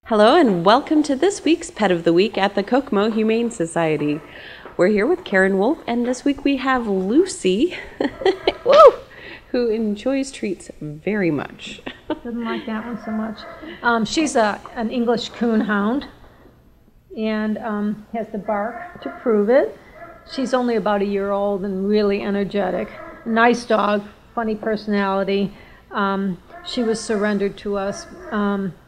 Hello and welcome to this week's Pet of the Week at the Kokomo Humane Society. We're here with Karen Wolf, and this week we have Lucy, woo, who enjoys treats very much. Doesn't like that one so much. She's an English coon hound and has the bark to prove it. She's only about a year old and really energetic. Nice dog, funny personality. She was surrendered to us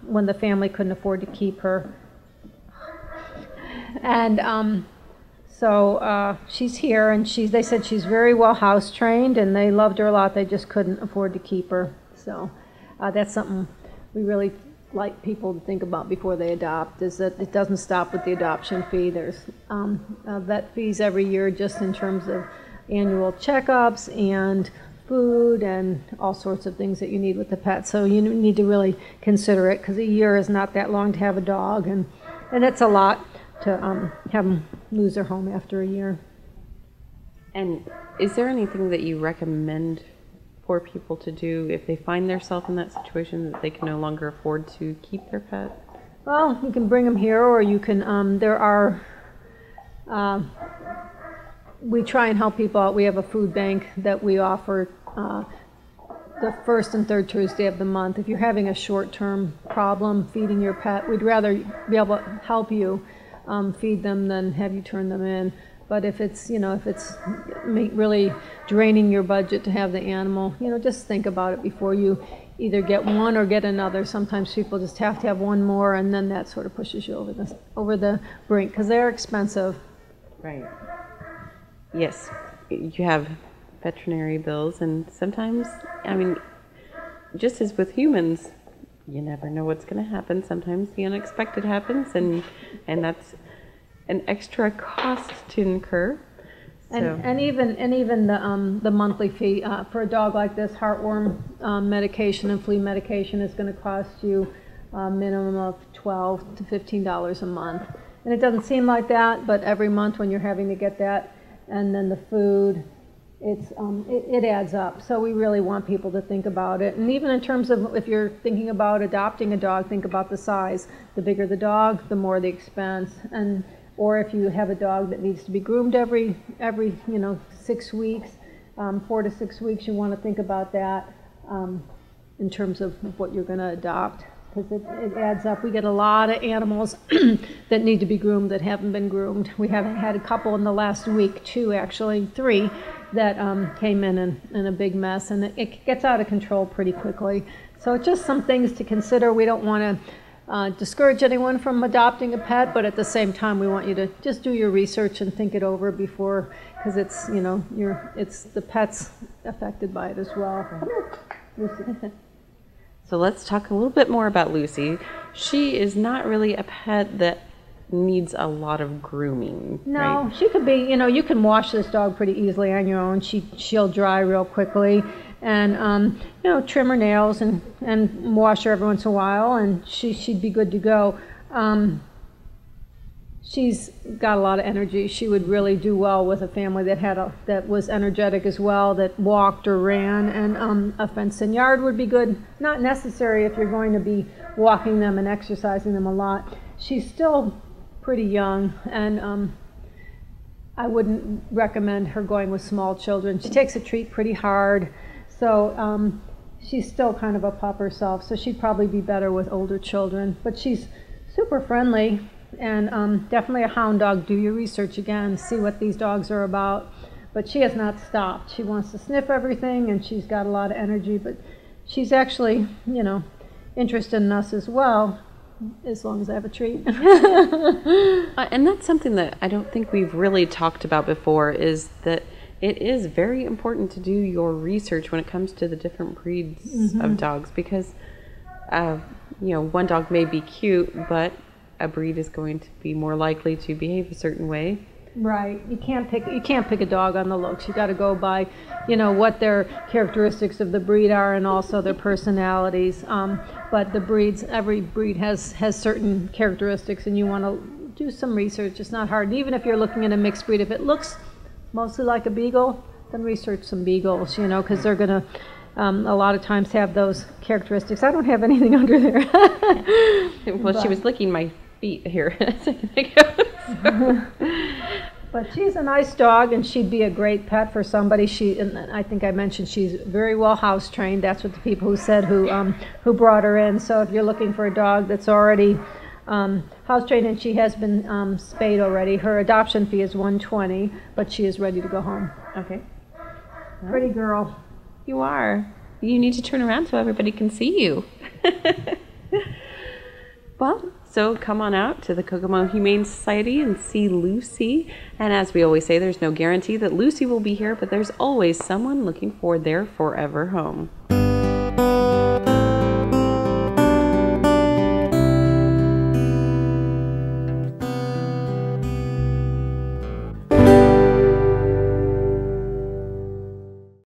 when the family couldn't afford to keep her. And so she's here, and they said she's very well house trained, and they loved her a lot. They just couldn't afford to keep her. So that's something we really like people to think about before they adopt, is that it doesn't stop with the adoption fee. There's vet fees every year just in terms of annual checkups and food and all sorts of things that you need with the pet. So you need to really consider it, because a year is not that long to have a dog, and it's a lot to have them lose their home after a year. And is there anything that you recommend for people to do if they find themselves in that situation that they can no longer afford to keep their pet? Well, you can bring them here, or you can, there are, we try and help people out. We have a food bank that we offer the first and third Tuesday of the month. If you're having a short-term problem feeding your pet, we'd rather be able to help you feed them than have you turn them in. But if it's, if it's really draining your budget to have the animal, just think about it before you either get one or get another. Sometimes people just have to have one more, and then that sort of pushes you over the brink, because they're expensive. Right. Yes, you have veterinary bills, and sometimes, just as with humans, you never know what's going to happen. Sometimes the unexpected happens, and that's an extra cost to incur. So. And even the monthly fee for a dog like this, heartworm medication and flea medication is going to cost you a minimum of $12 to $15 a month. And it doesn't seem like that, but every month when you're having to get that, and then the food, it adds up. So we really want people to think about it. And even in terms of if you're thinking about adopting a dog, think about the size. The bigger the dog, the more the expense. Or if you have a dog that needs to be groomed every 6 weeks, 4 to 6 weeks, you want to think about that in terms of what you're going to adopt, because it adds up. We get a lot of animals that need to be groomed that haven't been groomed. We have had a couple in the last week, 3, that came in a big mess, and it gets out of control pretty quickly. So just some things to consider. We don't want to discourage anyone from adopting a pet, but at the same time we want you to just do your research and think it over before, because it's it's the pet's affected by it as well. So let's talk a little bit more about Lucy. She is not really a pet that needs a lot of grooming. No, right? She could be, you can wash this dog pretty easily on your own. She'll dry real quickly, and trim her nails and wash her every once in a while, and she'd be good to go. She's got a lot of energy. She would really do well with a family that was energetic as well, that walked or ran, and a fenced-in yard would be good. Not necessary if you're going to be walking them and exercising them a lot. She's still pretty young, and I wouldn't recommend her going with small children. She takes a treat pretty hard, so she's still kind of a pup herself, so she'd probably be better with older children. But she's super friendly, and definitely a hound dog. Do your research again, see what these dogs are about. But she has not stopped. She wants to sniff everything, and she's got a lot of energy, but she's actually, interested in us as well, as long as I have a treat. And that's something that I don't think we've really talked about before, is that it is very important to do your research when it comes to the different breeds of dogs, because one dog may be cute, but a breed is going to be more likely to behave a certain way. Right. You can't pick a dog on the looks. You got to go by, what their characteristics of the breed are, and also their personalities. But every breed has certain characteristics, and you want to do some research. It's not hard. And even if you're looking at a mixed breed, if it looks mostly like a beagle, then research some beagles, you know, because they're going to a lot of times have those characteristics. I don't have anything under there. Well, she was licking my feet here a second ago. But she's a nice dog, and she'd be a great pet for somebody. And I think I mentioned she's very well house trained. That's what the people who said who brought her in. So if you're looking for a dog that's already house trained and she has been spayed already, her adoption fee is $120, but she is ready to go home. Okay. Pretty girl. You are. You need to turn around so everybody can see you. Well, so come on out to the Kokomo Humane Society and see Lucy. And as we always say, there's no guarantee that Lucy will be here, but there's always someone looking for their forever home.